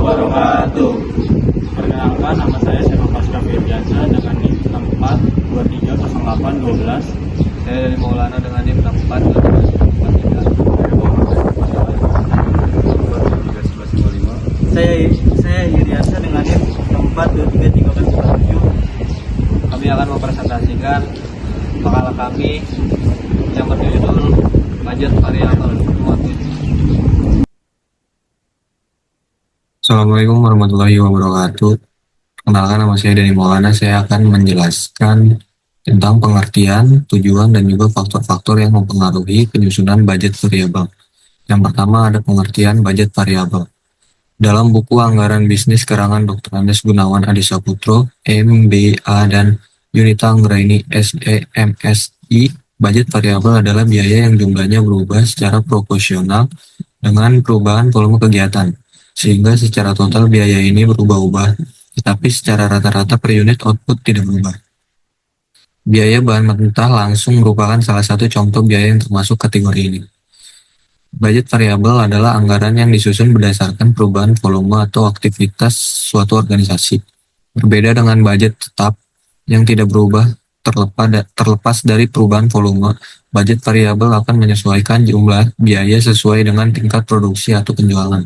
wabarakatuh. Perkenalkan, nama saya Sema Pasca Firdiansa dengan NIM 64230812. Saya dari Maulana dengan NIM 642343. Saya Yuriansa dengan NIM 642337. Kami akan mempresentasikan makalah kami yang berjudul budget variabel output. Assalamualaikum warahmatullahi wabarakatuh. Kenalkan, nama saya dari Maulana. Saya akan menjelaskan tentang pengertian, tujuan, dan juga faktor-faktor yang mempengaruhi penyusunan budget variabel. Yang pertama ada pengertian budget variabel. Dalam buku Anggaran Bisnis karangan Dr. Andes Gunawan Adisaputro, MBA, dan Yunita Anggraini SEMSI, budget variabel adalah biaya yang jumlahnya berubah secara proporsional dengan perubahan volume kegiatan, sehingga secara total biaya ini berubah-ubah, tetapi secara rata-rata per unit output tidak berubah. Biaya bahan mentah langsung merupakan salah satu contoh biaya yang termasuk kategori ini. Budget variabel adalah anggaran yang disusun berdasarkan perubahan volume atau aktivitas suatu organisasi. Berbeda dengan budget tetap yang tidak berubah terlepas dari perubahan volume, budget variabel akan menyesuaikan jumlah biaya sesuai dengan tingkat produksi atau penjualan.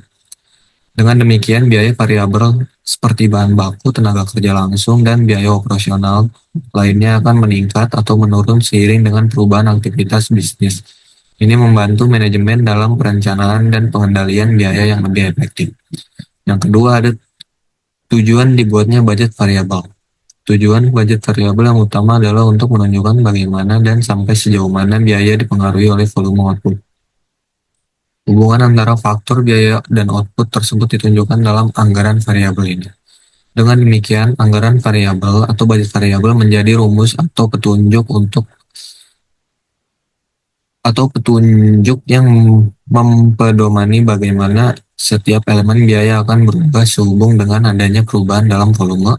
Dengan demikian, biaya variabel seperti bahan baku, tenaga kerja langsung, dan biaya operasional lainnya akan meningkat atau menurun seiring dengan perubahan aktivitas bisnis. Ini membantu manajemen dalam perencanaan dan pengendalian biaya yang lebih efektif. Yang kedua ada tujuan dibuatnya budget variabel. Tujuan budget variabel yang utama adalah untuk menunjukkan bagaimana dan sampai sejauh mana biaya dipengaruhi oleh volume output. Hubungan antara faktor biaya dan output tersebut ditunjukkan dalam anggaran variabel ini. Dengan demikian, anggaran variabel atau budget variabel menjadi rumus atau petunjuk yang mempedomani bagaimana setiap elemen biaya akan berubah sehubung dengan adanya perubahan dalam volume,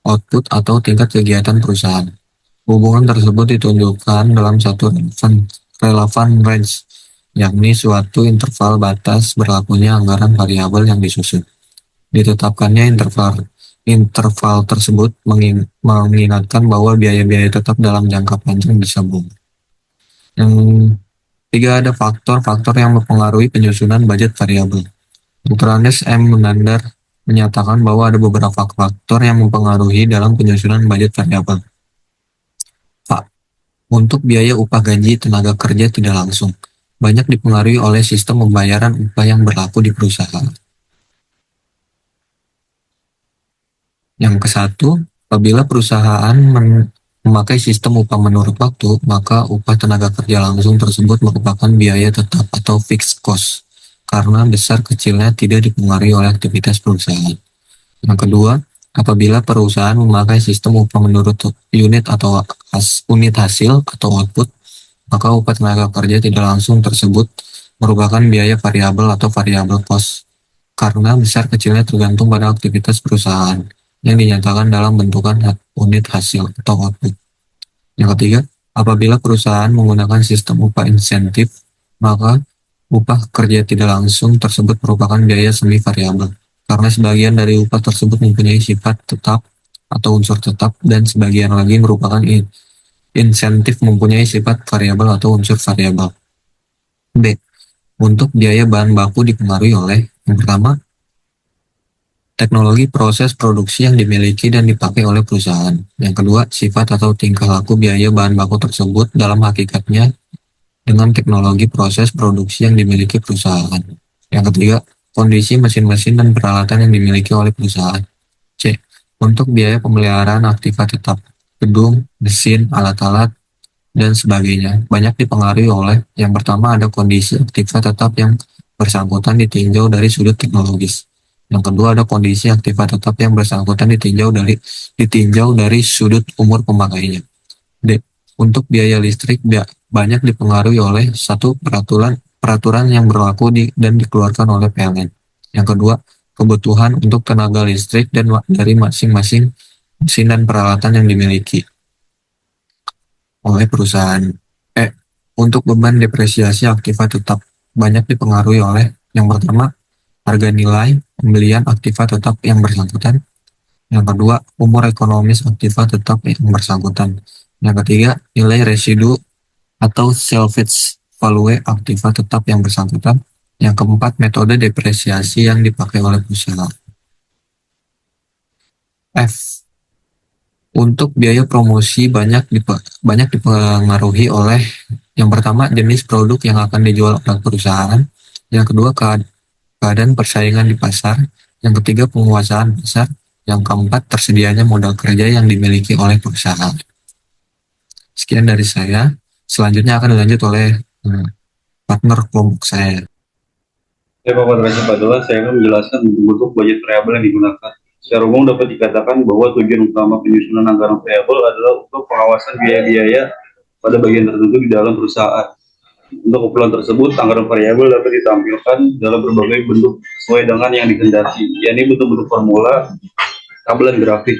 output, atau tingkat kegiatan perusahaan. Hubungan tersebut ditunjukkan dalam satu relevan range, yakni suatu interval batas berlakunya anggaran variabel yang disusun. Ditetapkannya interval tersebut mengingatkan bahwa biaya-biaya tetap dalam jangka panjang bisa berubah. Yang tiga ada faktor-faktor yang mempengaruhi penyusunan budget variabel. Dr. Andes M. Munandar menyatakan bahwa ada beberapa faktor yang mempengaruhi dalam penyusunan budget variabel. Untuk biaya upah gaji tenaga kerja tidak langsung, banyak dipengaruhi oleh sistem pembayaran upah yang berlaku di perusahaan. Yang ke-1, apabila perusahaan memakai sistem upah menurut waktu, maka upah tenaga kerja langsung tersebut merupakan biaya tetap atau fixed cost, karena besar kecilnya tidak dipengaruhi oleh aktivitas perusahaan. Yang kedua, apabila perusahaan memakai sistem upah menurut unit atau unit hasil atau output, maka upah tenaga kerja tidak langsung tersebut merupakan biaya variabel atau variable cost, karena besar kecilnya tergantung pada aktivitas perusahaan yang dinyatakan dalam bentukan unit hasil atau output. Yang ketiga, apabila perusahaan menggunakan sistem upah insentif, maka upah kerja tidak langsung tersebut merupakan biaya semi variabel, karena sebagian dari upah tersebut mempunyai sifat tetap atau unsur tetap, dan sebagian lagi merupakan insentif mempunyai sifat variabel atau unsur variabel. B. Untuk biaya bahan baku dipengaruhi oleh yang pertama, teknologi proses produksi yang dimiliki dan dipakai oleh perusahaan. Yang kedua, sifat atau tingkah laku biaya bahan baku tersebut dalam hakikatnya dengan teknologi proses produksi yang dimiliki perusahaan. Yang ketiga, kondisi mesin-mesin dan peralatan yang dimiliki oleh perusahaan. C. Untuk biaya pemeliharaan aktiva tetap, gedung, mesin, alat-alat, dan sebagainya, banyak dipengaruhi oleh yang pertama ada kondisi aktiva tetap yang bersangkutan ditinjau dari sudut teknologis. Yang kedua ada kondisi aktiva tetap yang bersangkutan ditinjau dari sudut umur pemakainya. D. Untuk biaya listrik banyak dipengaruhi oleh satu peraturan yang berlaku dan dikeluarkan oleh PLN. Yang kedua, kebutuhan untuk tenaga listrik dan dari masing-masing mesin dan peralatan yang dimiliki oleh perusahaan. Untuk beban depresiasi aktiva tetap banyak dipengaruhi oleh yang pertama, harga nilai pembelian aktiva tetap yang bersangkutan. Yang kedua, umur ekonomis aktiva tetap yang bersangkutan. Yang ketiga, nilai residu atau salvage value aktiva tetap yang bersangkutan. Yang keempat, metode depresiasi yang dipakai oleh perusahaan. F. Untuk biaya promosi banyak dipengaruhi oleh yang pertama, jenis produk yang akan dijual oleh perusahaan. Yang kedua, keadaan persaingan di pasar. Yang ketiga, penguasaan pasar. Yang keempat, tersedianya modal kerja yang dimiliki oleh perusahaan. Sekian dari saya. Selanjutnya akan dilanjut oleh partner kelompok saya. Bapak Raja adalah saya akan menjelaskan bentuk budget variabel yang digunakan. Secara umum dapat dikatakan bahwa tujuan utama penyusunan anggaran variabel adalah untuk pengawasan biaya-biaya pada bagian tertentu di dalam perusahaan. Untuk keperluan tersebut, anggaran variabel dapat ditampilkan dalam berbagai bentuk sesuai dengan yang dikehendaki, yakni bentuk-bentuk formula, tabel, dan grafik.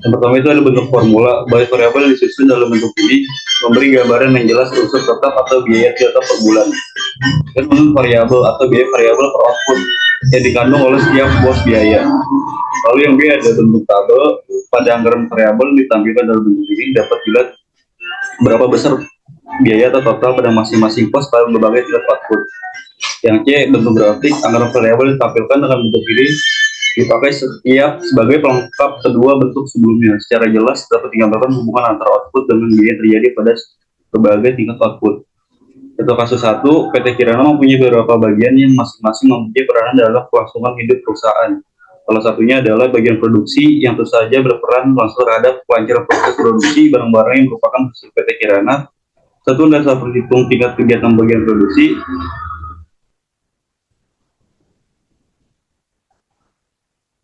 Yang pertama itu ada bentuk formula. Budget variabel yang disusun dalam bentuk ini memberi gambaran yang jelas unsur tetap atau biaya tetap per bulan, dan unsur variabel atau biaya variabel per output yang dikandung oleh setiap pos biaya. Lalu yang B ada bentuk tabel. Pada anggaran variabel ditampilkan dalam bentuk ini dapat dilihat berapa besar biaya atau total pada masing-masing pos pada berbagai tingkat output. Yang C bentuk grafik. Anggaran variabel ditampilkan dengan bentuk ini dipakai sebagai pelengkap kedua bentuk sebelumnya. Secara jelas dapat digambarkan hubungan antara output dengan biaya terjadi pada berbagai tingkat output. Untuk kasus 1, PT Kirana mempunyai beberapa bagian yang masing-masing mempunyai peranan dalam kelangsungan hidup perusahaan. Salah satunya adalah bagian produksi yang tentu saja berperan langsung terhadap kelancaran proses produksi barang-barang yang merupakan hasil PT Kirana. Satu dasar perhitung tingkat kegiatan bagian produksi.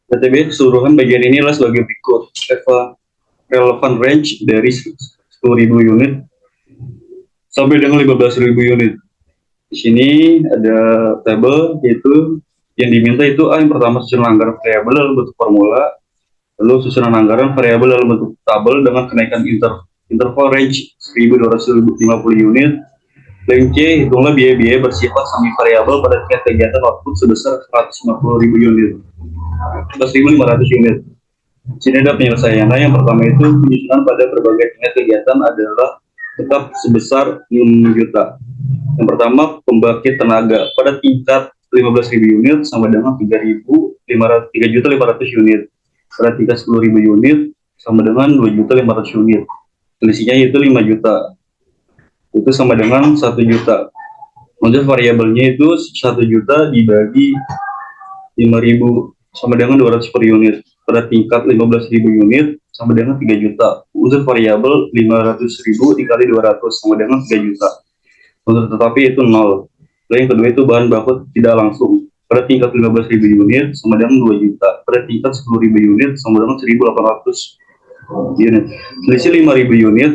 PTB keseluruhan bagian ini adalah sebagai berikut. Relevant range dari 10.000 unit sampai dengan 15.000 unit. Di sini ada tabel, yaitu yang diminta itu yang pertama susunan anggaran variabel dalam bentuk formula, lalu susunan anggaran variabel dalam bentuk tabel dengan kenaikan interval range 1.250 unit. Link C, hitunglah biaya-biaya bersifat semi variabel pada tingkat kegiatan output sebesar 150.000 unit, 11.500 unit. Di sini ada penyelesaiannya. Yang pertama itu penyusunan pada berbagai tingkat kegiatan adalah tetap sebesar 5 juta. Yang pertama, pembangkit tenaga pada tingkat 15.000 unit sama dengan 3.500 unit. Pada tingkat 10.000 unit sama dengan 2.500 unit. Selisihnya yaitu 5 juta. Itu sama dengan 1 juta. Untuk variabelnya itu 1 juta dibagi 5.000 sama dengan 200 per unit. Pada tingkat 15.000 unit sama dengan 3 juta. Unsur variabel 500.000 dikali 200 sama dengan 3 juta. Unsur tetapi itu 0. Lalu yang kedua itu bahan baku tidak langsung. Pada tingkat 15.000 unit sama dengan 2 juta. Pada tingkat 10.000 unit sama dengan 1.800 unit. Selisih 5.000 unit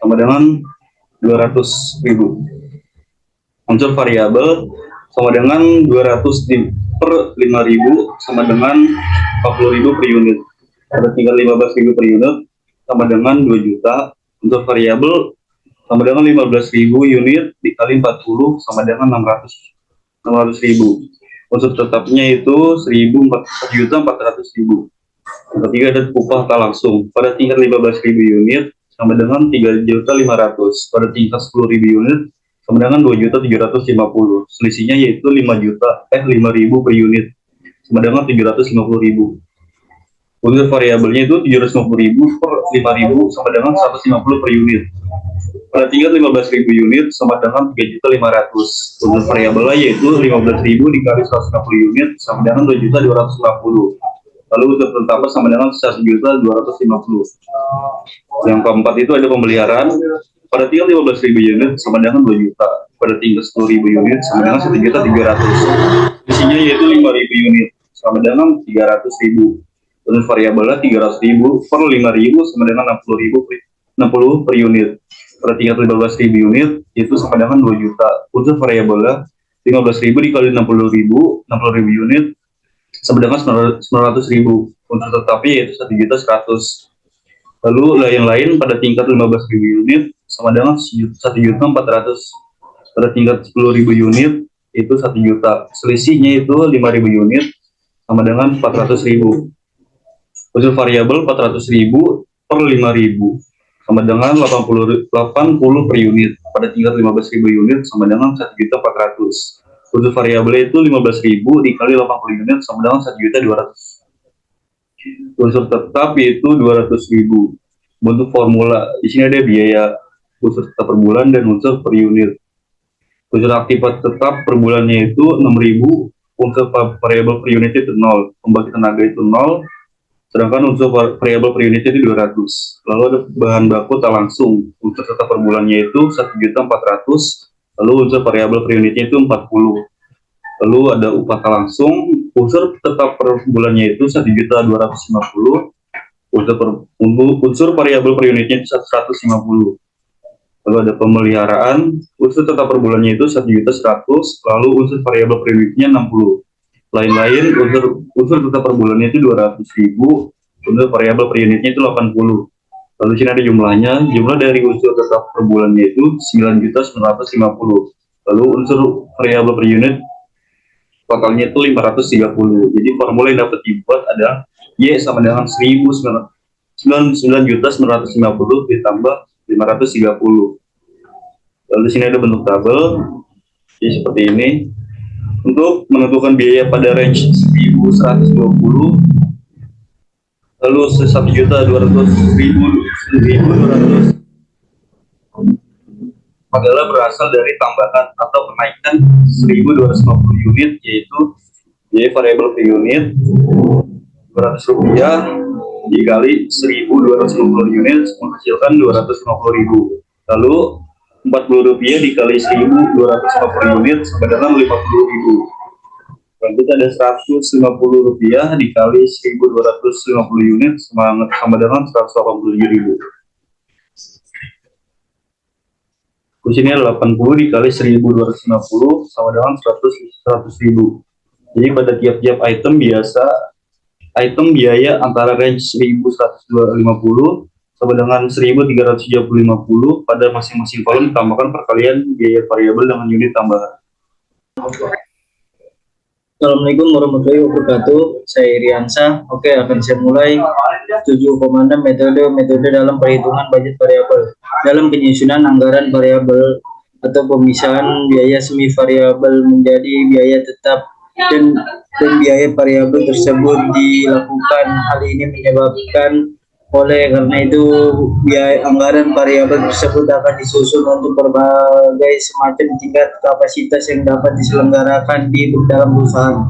sama dengan 200.000. Unsur variabel sama dengan 200 per 5.000 sama dengan 40.000 per unit. Pada tingkat 15.000 per unit sama dengan 2 juta. Untuk variabel sama dengan 15.000 unit dikali 40 sama dengan 600.000. Unsur tetapnya itu 1.400.000. Yang ketiga ada upah tak langsung. Pada tingkat 15.000 unit sama dengan 3.500.000. Pada tingkat 10.000 unit sama dengan 2.750. Selisihnya yaitu 5.000 per unit sama dengan 750.000. Unsur variabelnya itu 750.000 per 5.000 sama dengan 150 per unit. Pada tingkat 15.000 unit sama dengan 3.500.000. Unsur variabelnya yaitu 15.000 dikali 150 unit sama dengan 2.250. Lalu unsur tetap sama dengan 1.250. Yang keempat itu ada pemeliharaan. Pada tingkat 15.000 unit sama dengan 2 juta. Pada tingkat 10.000 unit sama dengan 1.300.000. Isinya yaitu 5.000 unit sama dengan 300.000. Unsur variabelnya 300.000 per 5.000 sama dengan 60 per unit. Pada tingkat 15.000 unit itu sama dengan 2 juta. Unsur variabelnya 15.000 dikali 60.000 unit sama dengan 900.000. Unsur tetapnya yaitu 1.100.000. Lalu yang lain pada tingkat 15.000 unit sama dengan 1.400.000. Pada tingkat 10.000 unit itu 1 juta. Selisihnya itu 5.000 unit sama dengan 400.000. Unsur variabel 400.000 per 5.000 sama dengan 80 per unit pada tingkat 15.000 unit sama dengan 1.400.000. Unsur variabel itu 15.000 dikali 80 unit sama dengan 1.200.000. Unsur tetap yaitu 200.000. Bentuk formula di sini ada biaya unsur tetap per bulan dan unsur per unit. Unsur aktifat tetap per bulannya itu 6.000, unsur variabel per unit itu 0, pembangkit tenaga itu 0, sedangkan unsur variabel per unit itu 200. Lalu ada bahan baku tak langsung, unsur tetap per bulannya itu 1.400.000, lalu unsur variabel per unitnya itu 40. Lalu ada upah tak langsung, unsur tetap per bulannya itu 1.250.000, unsur variabel per unitnya itu 150. Lalu ada pemeliharaan, unsur tetap per bulannya itu 1.100.000, lalu unsur variabel per unitnya 60. Lain-lain, unsur tetap per bulannya itu 200.000, unsur variabel per unitnya itu 80. Lalu sini ada jumlahnya, jumlah dari unsur tetap per bulannya itu 9.950. Lalu unsur variabel per unit totalnya itu 530. Jadi formula yang dapat dibuat adalah Y sama dengan 9.950 ditambah 530. Lalu di sini ada bentuk tabel, jadi seperti ini. Untuk menentukan biaya pada range 1.120, lalu 1.200.000 adalah berasal dari tambahan atau kenaikan 1.250 unit, yaitu biaya variabel per unit Rp200 dikali 1.250 unit menghasilkan 250.000. Lalu Rp40 dikali 1.250 unit sama dengan 50.000. Lalu ada Rp150 dikali 1.250 unit sama dengan 187.000. Di sini ada 80 dikali 1.250 sama dengan 100.000. Jadi pada tiap-tiap item biaya antara range 1.150 sama dengan 1.350 pada masing-masing kolom ditambahkan perkalian biaya variabel dengan unit tambahan. Assalamualaikum warahmatullahi wabarakatuh. Saya Iriansa. Oke, akan saya mulai 7,6 metode dalam perhitungan budget variabel. Dalam penyusunan anggaran variabel atau pemisahan biaya semi variabel menjadi biaya tetap dan biaya variabel tersebut dilakukan. Hal ini menyebabkan karena itu biaya anggaran variabel tersebut akan disusun untuk berbagai semacam tingkat kapasitas yang dapat diselenggarakan di dalam perusahaan.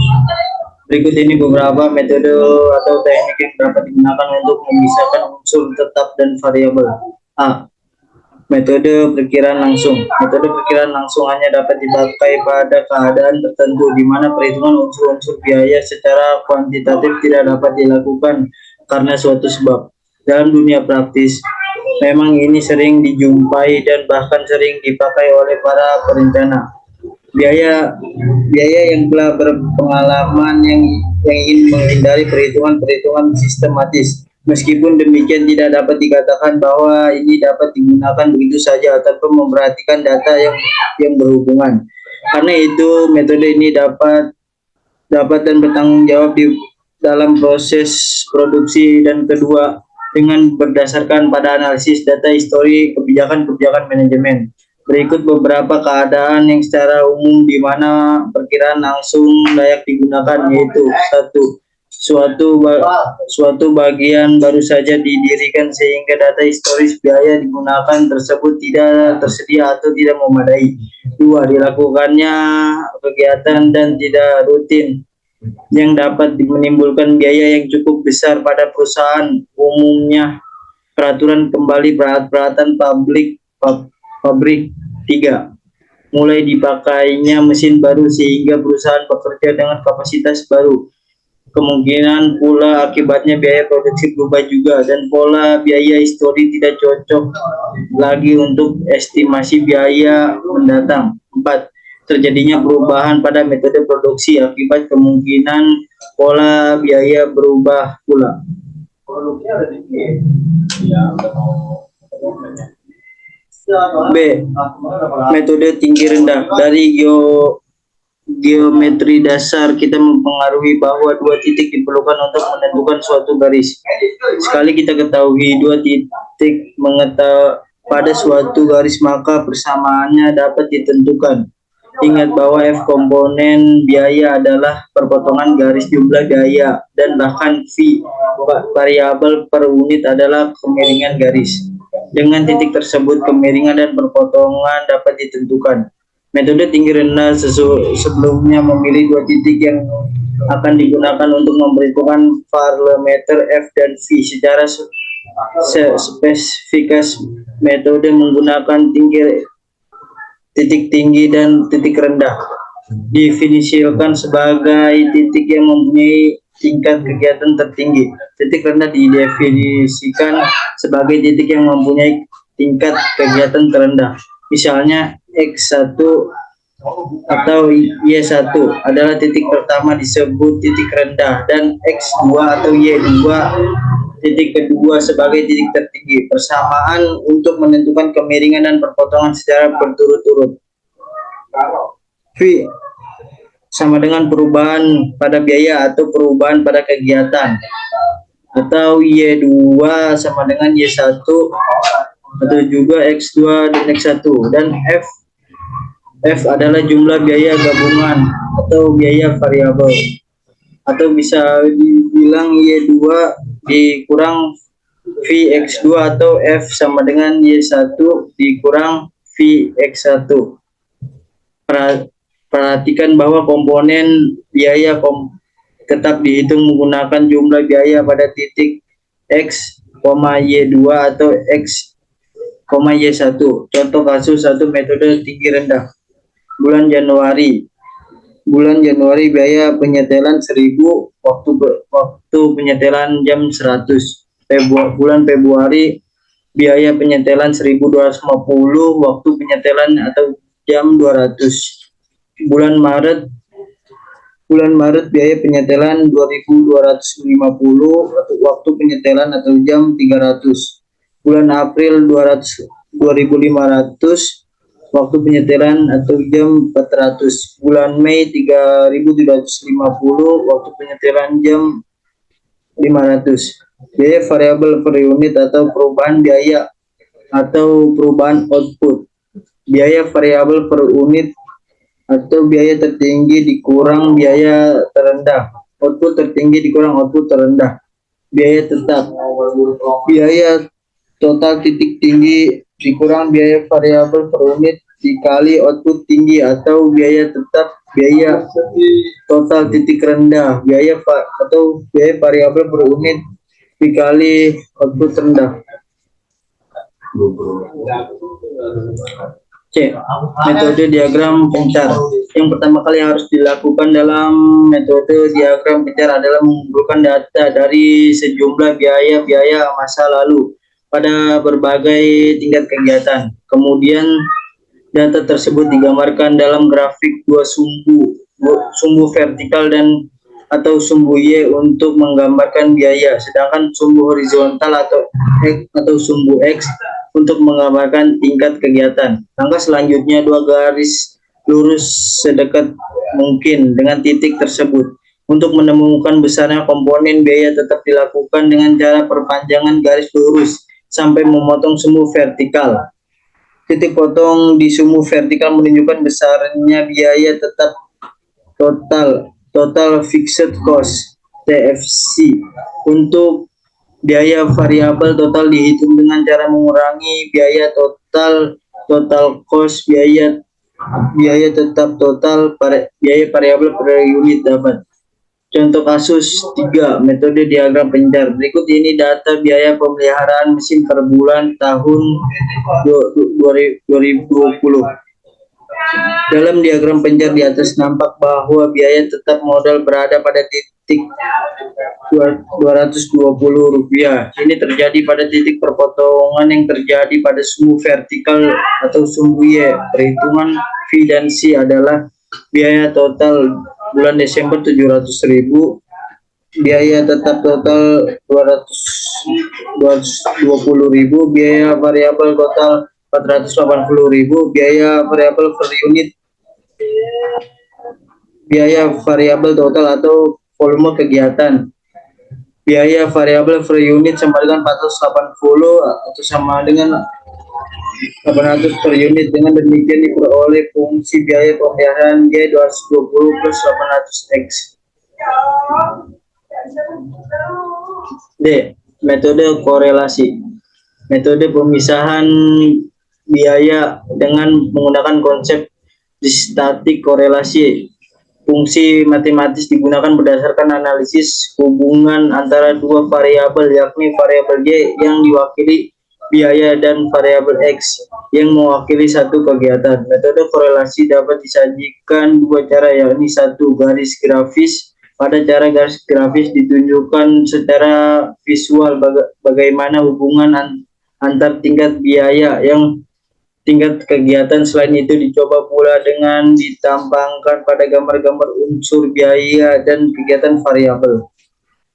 Berikut ini beberapa metode atau teknik yang dapat digunakan untuk memisahkan unsur tetap dan variabel. A. Metode perkiraan langsung. Metode perkiraan langsung hanya dapat dipakai pada keadaan tertentu di mana perhitungan unsur-unsur biaya secara kuantitatif tidak dapat dilakukan karena suatu sebab. Dalam dunia praktis, memang ini sering dijumpai dan bahkan sering dipakai oleh para perencana. Biaya yang telah berpengalaman yang ingin menghindari perhitungan sistematis. Meskipun demikian, tidak dapat dikatakan bahwa ini dapat digunakan begitu saja tanpa memperhatikan data yang berhubungan. Karena itu, metode ini dapat dan bertanggung jawab dalam proses produksi, dan kedua, dengan berdasarkan pada analisis data histori kebijakan manajemen. Berikut beberapa keadaan yang secara umum di mana perkiraan langsung layak digunakan, yaitu 1. Suatu bagian baru saja didirikan sehingga data historis biaya digunakan tersebut tidak tersedia atau tidak memadai. 2. Dilakukannya kegiatan dan tidak rutin yang dapat menimbulkan biaya yang cukup besar pada perusahaan, umumnya peraturan kembali peralatan pabrik. 3. Mulai dipakainya mesin baru sehingga perusahaan bekerja dengan kapasitas baru. Kemungkinan pula akibatnya biaya produksi berubah juga dan pola biaya histori tidak cocok lagi untuk estimasi biaya mendatang. 4. Terjadinya perubahan pada metode produksi akibat kemungkinan pola biaya berubah pula. B. Metode tinggi rendah. Dari geometri dasar kita mempengaruhi bahwa dua titik diperlukan untuk menentukan suatu garis. Sekali kita ketahui dua titik pada suatu garis, maka persamaannya dapat ditentukan. Ingat bahwa F komponen biaya adalah perpotongan garis jumlah biaya, dan bahkan V variabel per unit adalah kemiringan garis. Dengan titik tersebut, kemiringan dan perpotongan dapat ditentukan. Metode tinggi rendah sebelumnya memilih dua titik yang akan digunakan untuk memperhitungkan parameter F dan V secara spesifikas. Metode menggunakan titik tinggi dan titik rendah definisikan sebagai titik yang mempunyai tingkat kegiatan tertinggi. Titik rendah didefinisikan sebagai titik yang mempunyai tingkat kegiatan terendah. Misalnya X1 atau Y1 adalah titik pertama disebut titik rendah, dan X2 atau Y2 titik kedua sebagai titik tertinggi. Persamaan untuk menentukan kemiringan dan perpotongan secara berturut-turut. V sama dengan perubahan pada biaya atau perubahan pada kegiatan, atau Y2 sama dengan Y1 atau juga X2 dan X1, dan F adalah jumlah biaya gabungan atau biaya variabel, atau bisa dibilang Y2 dikurang Vx2 atau F sama dengan Y1 dikurang Vx1. Perhatikan bahwa komponen biaya tetap dihitung menggunakan jumlah biaya pada titik X, Y2 atau X, Y1. Contoh kasus 1 metode tinggi rendah. Bulan Januari biaya penyetelan 1000, waktu penyetelan jam 100. Bulan Februari biaya penyetelan 1250, waktu penyetelan atau jam 200. Bulan Maret biaya penyetelan 2250, waktu penyetelan atau jam 300. Bulan April 2500, waktu penyetelan atau jam 400. Bulan Mei 3750, waktu penyetelan jam 500. Biaya variabel per unit atau perubahan biaya atau perubahan output. Biaya variabel per unit atau biaya tertinggi dikurang biaya terendah. Output tertinggi dikurang output terendah. Biaya tetap. Biaya total titik tinggi dikurang biaya variabel per unit dikali output tinggi, atau biaya tetap biaya total titik rendah atau biaya variabel per unit dikali output rendah. C. Metode diagram pencar. Yang pertama kali harus dilakukan dalam metode diagram pencar adalah mengumpulkan data dari sejumlah biaya masa lalu pada berbagai tingkat kegiatan. Kemudian data tersebut digambarkan dalam grafik dua sumbu vertikal dan atau sumbu Y untuk menggambarkan biaya, sedangkan sumbu horizontal atau sumbu X untuk menggambarkan tingkat kegiatan. Langkah selanjutnya, dua garis lurus sedekat mungkin dengan titik tersebut. Untuk menemukan besarnya komponen biaya tetap dilakukan dengan cara perpanjangan garis lurus sampai memotong sumbu vertikal. Titik potong di sumbu vertikal menunjukkan besarnya biaya tetap total fixed cost TFC. Untuk biaya variabel total dihitung dengan cara mengurangi biaya total cost biaya tetap total biaya variabel per unit dapat. Contoh kasus 3 metode diagram pencar. Berikut ini data biaya pemeliharaan mesin per bulan tahun 2020. Dalam diagram pencar di atas nampak bahwa biaya tetap modal berada pada titik Rp220. Ini terjadi pada titik perpotongan yang terjadi pada sumbu vertikal atau sumbu Y. Perhitungan V dan C adalah biaya total bulan Desember 700.000, biaya tetap total 220.000, biaya variabel total 480.000, biaya variabel per unit biaya variabel total atau volume kegiatan. Biaya variabel per unit sama dengan 480 atau sama dengan 800 per unit. Dengan demikian diperoleh fungsi biaya pemeliharaan Y 220 plus 800X. D. Metode korelasi. Metode pemisahan biaya dengan menggunakan konsep statik korelasi. Fungsi matematis digunakan berdasarkan analisis hubungan antara dua variabel, yakni variabel Y yang diwakili biaya dan variabel X yang mewakili satu kegiatan. Metode korelasi dapat disajikan dua cara, yakni satu, garis grafis. Pada cara garis grafis ditunjukkan secara visual bagaimana hubungan antar tingkat biaya yang tingkat kegiatan. Selain itu dicoba pula dengan ditampangkan pada gambar-gambar unsur biaya dan kegiatan variabel.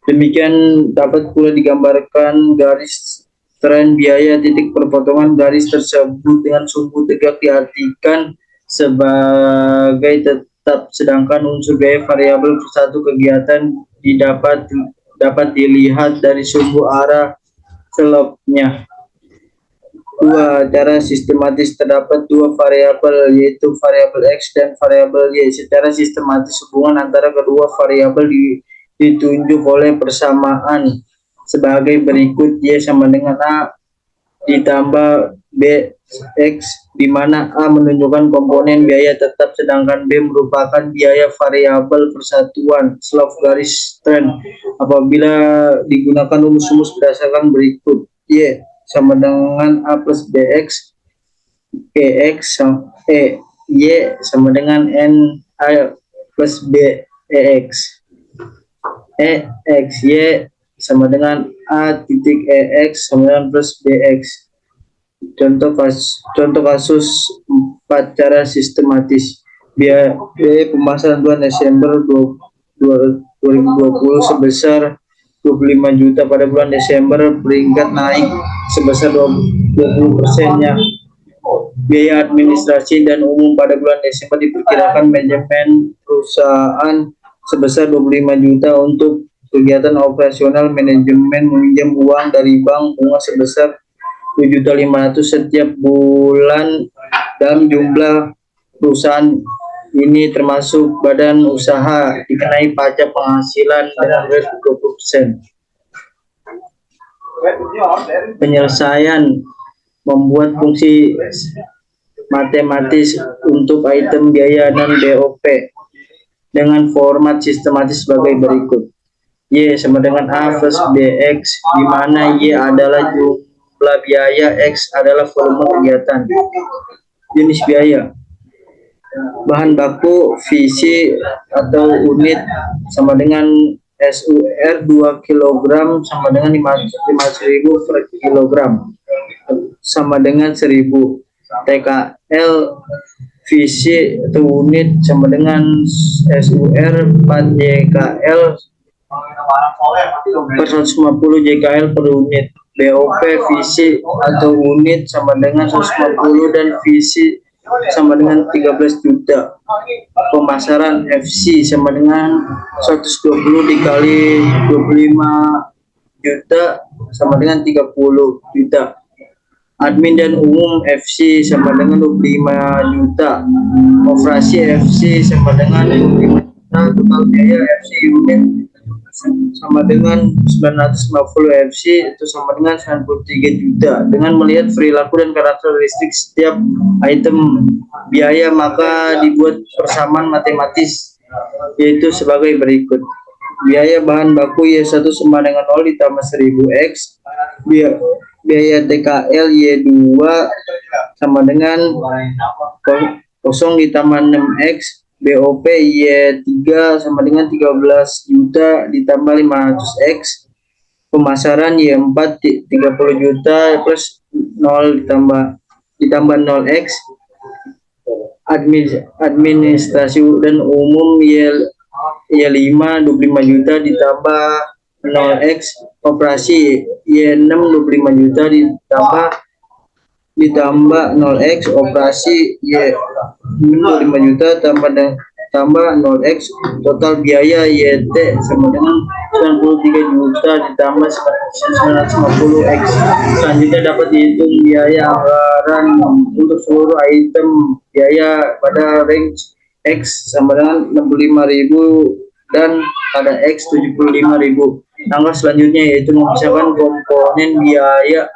Demikian dapat pula digambarkan garis tren biaya titik perpotongan garis tersebut dengan sumbu tegak diartikan sebagai tetap, sedangkan unsur biaya variabel per satu kegiatan dapat dilihat dari sumbu arah slope-nya. Dua, cara sistematis terdapat dua variabel, yaitu variabel X dan variabel Y. Secara sistematis hubungan antara kedua variabel ditunjuk oleh persamaan sebagai berikut: Y sama dengan A ditambah B X, di mana A menunjukkan komponen biaya tetap sedangkan B merupakan biaya variabel persatuan slope garis tren. Apabila digunakan rumus-rumus berdasarkan berikut: Y sama dengan A plus BX, EX Y sama dengan N A plus B EX, EX Y sama dengan A titik EX sama dengan plus BX. Contoh kasus 4 cara sistematis. Biaya pemasaran bulan Desember 2020 sebesar 25 juta. Pada bulan Desember peringkat naik sebesar 20%-nya. Biaya administrasi dan umum pada bulan Desember diperkirakan manajemen perusahaan sebesar 25 juta. Untuk kegiatan operasional, manajemen meminjam uang dari bank bunga sebesar 7.500.000 setiap bulan. Dalam jumlah perusahaan ini termasuk badan usaha dikenai pajak penghasilan dengan rate 20%. Penyelesaian membuat fungsi matematis untuk item biaya dan BOP dengan format sistematis sebagai berikut: Y sama dengan A plus BX, di mana Y adalah jumlah biaya, X adalah volume kegiatan. Jenis biaya: bahan baku visi atau unit sama dengan SUR 2 kg sama dengan 5.000 per kilogram sama dengan 1.000. TKL visi atau unit sama dengan SUR 4 JKL per 150 JKL per unit. BOP visi atau unit sama dengan 150 dan visi sama dengan 13 juta. Pemasaran FC sama dengan 120 dikali 25 juta sama dengan 30 juta. Admin dan umum FC sama dengan 25 juta. Operasi FC sama dengan 25 juta. Total biaya FC unit sama dengan 950 FC itu sama dengan 93 juta. Dengan melihat perilaku dan karakteristik setiap item biaya, maka dibuat persamaan matematis, yaitu sebagai berikut: biaya bahan baku Y1 sama dengan 0 ditambah 1000 X, biaya TKL Y2 sama dengan 0 ditambah 6X, BOP Y3 sama dengan 13 juta ditambah 500X, pemasaran Y4 30 juta plus 0 ditambah 0X, administrasi dan umum Y5 25 juta ditambah 0X, operasi Y6 25 juta ditambah 0X, operasi Y 25 juta tambah 0x, total biaya YT sama dengan 93 juta ditambah 950x. Selanjutnya dapat dihitung biaya anggaran untuk seluruh item biaya pada range X sama dengan 65.000 dan pada X 75.000. Langkah selanjutnya yaitu memisahkan komponen biaya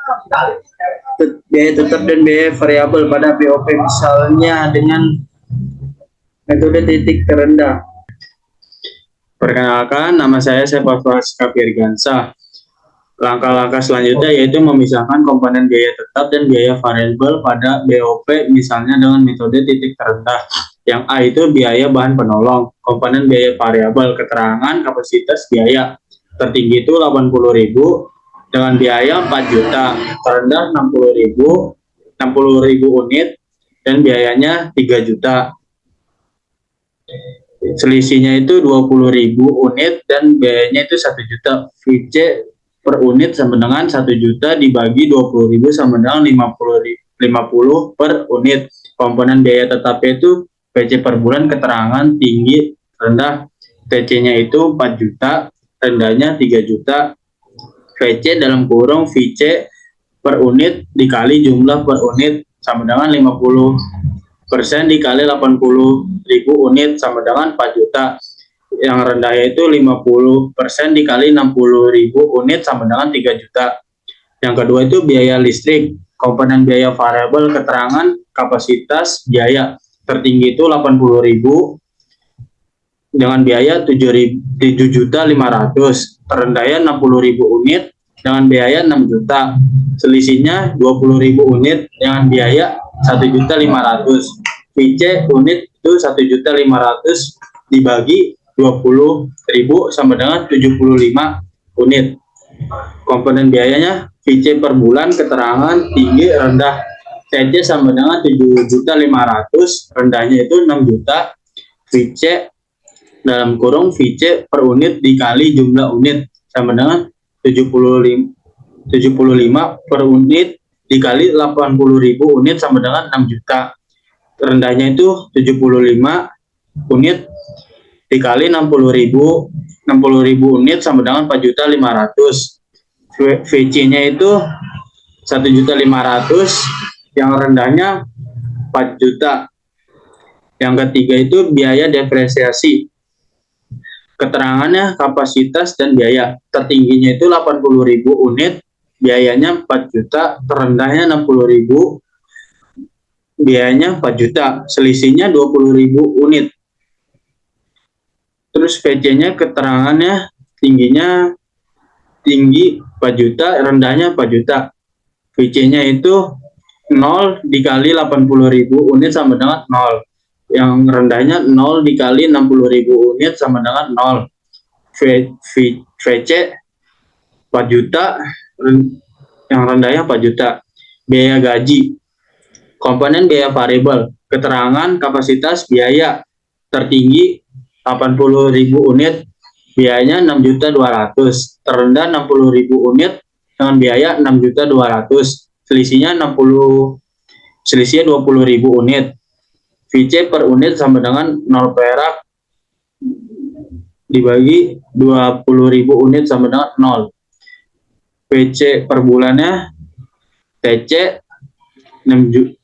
tetap dan biaya variabel pada BOP, misalnya dengan metode titik terendah. Perkenalkan, nama saya Sepa Praska Firgansa. Langkah-langkah selanjutnya yaitu memisahkan komponen biaya tetap dan biaya variabel pada BOP, misalnya dengan metode titik terendah. Yang A itu biaya bahan penolong, komponen biaya variabel, keterangan kapasitas biaya. Tertinggi itu 80.000 dengan biaya 4 juta, terendah 60.000 unit dan biayanya 3 juta. Selisihnya itu 20.000 unit dan biayanya itu 1 juta. VC per unit sama dengan 1 juta dibagi 20.000 sama dengan 50 per unit. Komponen biaya tetapnya itu VC per bulan, keterangan, tinggi, rendah. TC-nya itu 4 juta, rendahnya 3 juta. VC dalam kurung VC per unit dikali jumlah per unit sama dengan 50% dikali 80.000 unit sama dengan 4 juta. Yang rendahnya itu 50% dikali 60.000 unit sama dengan 3 juta. Yang kedua itu biaya listrik, komponen biaya variabel, keterangan kapasitas biaya. Tertinggi itu 80.000 dengan biaya 7.500.000, terendahnya 60.000 unit dengan biaya 6 juta. Selisihnya 20.000 unit dengan biaya 1.500.000. VC unit itu 1.500.000 dibagi 20.000 sama dengan 75 unit. Komponen biayanya VC per bulan, keterangan, tinggi, rendah. TC sama dengan 7.500.000, rendahnya itu 6 juta. VC dalam kurung VC per unit dikali jumlah unit sama dengan 75 per unit dikali 80.000 unit sama dengan 6 juta. Rendahnya itu 75 unit dikali 60.000 unit sama dengan 4.500.000. VC-nya itu 1.500.000, yang rendahnya 4 juta. Yang ketiga itu biaya depresiasi. Keterangannya kapasitas dan biaya. Tertingginya itu 80.000 unit, biayanya 4 juta, terendahnya 60.000, biayanya 4 juta, selisihnya 20.000 unit. Terus VC-nya keterangannya tinggi 4 juta, rendahnya 4 juta. VC-nya itu 0 dikali 80.000 unit sama dengan 0. Yang rendahnya 0 dikali 60.000 unit sama dengan 0. VC 4 juta, yang rendahnya 4 juta. Biaya gaji, komponen biaya variabel, keterangan kapasitas biaya. Tertinggi 80.000 unit, biayanya 6.200.000, terendah 60.000 unit dengan biaya 6.200.000. Selisihnya 20.000 unit. VC per unit sama dengan 0 perak dibagi 20.000 unit sama dengan 0. VC per bulannya TC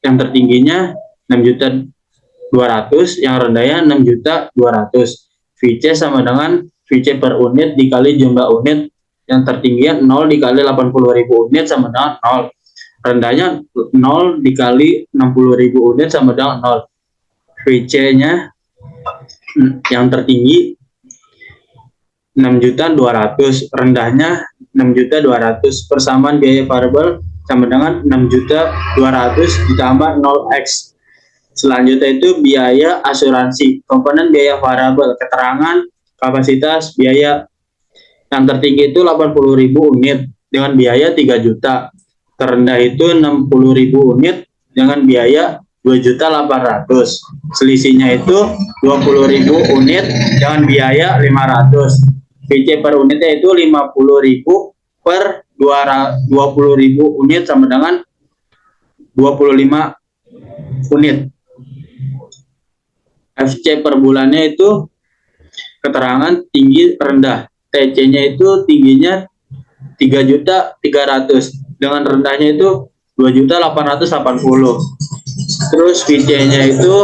yang tertingginya 6.200.000, yang rendahnya 6.200.000. VC sama dengan VC per unit dikali jumlah unit, yang tertingginya 0 dikali 80.000 unit sama dengan 0. Rendahnya 0 dikali 60.000 unit sama dengan 0. VC-nya yang tertinggi 6.200.000, rendahnya 6.200.000. Persamaan biaya variabel sama dengan 6.200.000 ditambah 0x. Selanjutnya itu biaya asuransi, komponen biaya variabel, keterangan kapasitas biaya. Yang tertinggi itu 80.000 unit dengan biaya 3 juta. Terendah itu 60.000 unit dengan biaya 2.800.000. Selisihnya itu 20.000 unit dengan biaya 500. VC per unitnya itu 50.000 per 20.000 unit sama dengan 25 unit. FC per bulannya itu keterangan tinggi rendah. TC-nya itu tingginya 3.300.000 dengan rendahnya itu 2.880.000. Terus VC-nya itu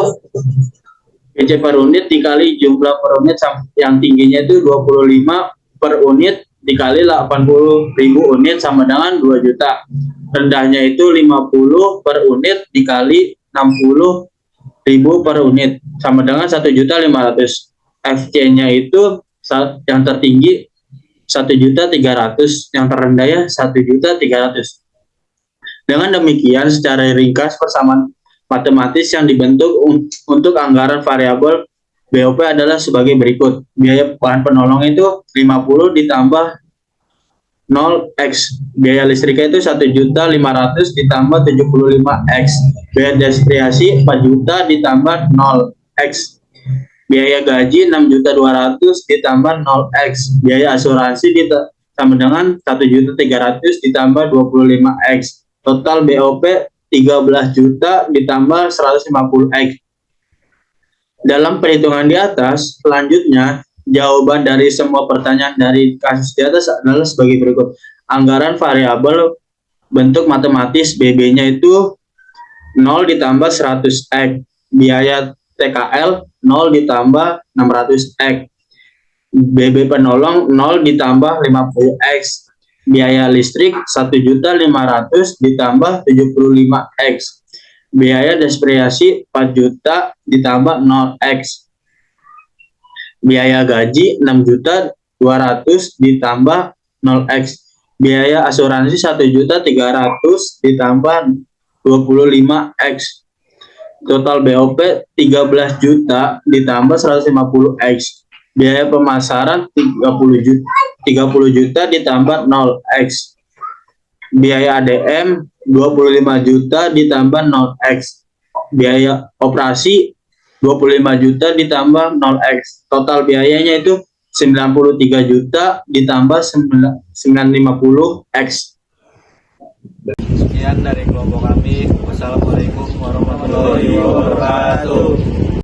VC per unit dikali jumlah per unit yang tingginya itu 25 per unit dikali 80.000 unit sama dengan 2 juta. Rendahnya itu 50 per unit dikali 60.000 per unit sama dengan 1.500.000. FC-nya itu yang tertinggi 1.300.000, yang terendah ya 1.300.000. Dengan demikian, secara ringkas persamaan matematis yang dibentuk untuk anggaran variabel BOP adalah sebagai berikut. Biaya bahan penolong itu 50 ditambah 0x. Biaya listriknya itu 1.500.000 ditambah 75x. Biaya depresiasi 4 juta ditambah 0x. Biaya gaji 6.200.000 ditambah 0x. Biaya asuransi sama dengan 1.300.000 ditambah 25x. Total BOP 13 juta ditambah 150x. Dalam perhitungan di atas, selanjutnya jawaban dari semua pertanyaan dari kasus di atas adalah sebagai berikut. Anggaran variabel bentuk matematis BB-nya itu 0 ditambah 100x. Biaya TKL 0 ditambah 600x. BB penolong 0 ditambah 50x. Biaya listrik 1.500.000 ditambah 75x. Biaya depresiasi 4 juta ditambah 0x. Biaya gaji 6.200.000 ditambah 0x. Biaya asuransi 1.300.000 ditambah 25x. Total BOP 13 juta ditambah 150x. Biaya pemasaran 30 juta ditambah 0x. Biaya ADM 25 juta ditambah 0x. Biaya operasi 25 juta ditambah 0x. Total biayanya itu 93 juta ditambah 950x. Sekian dari kelompok kami. Wassalamualaikum warahmatullahi wabarakatuh.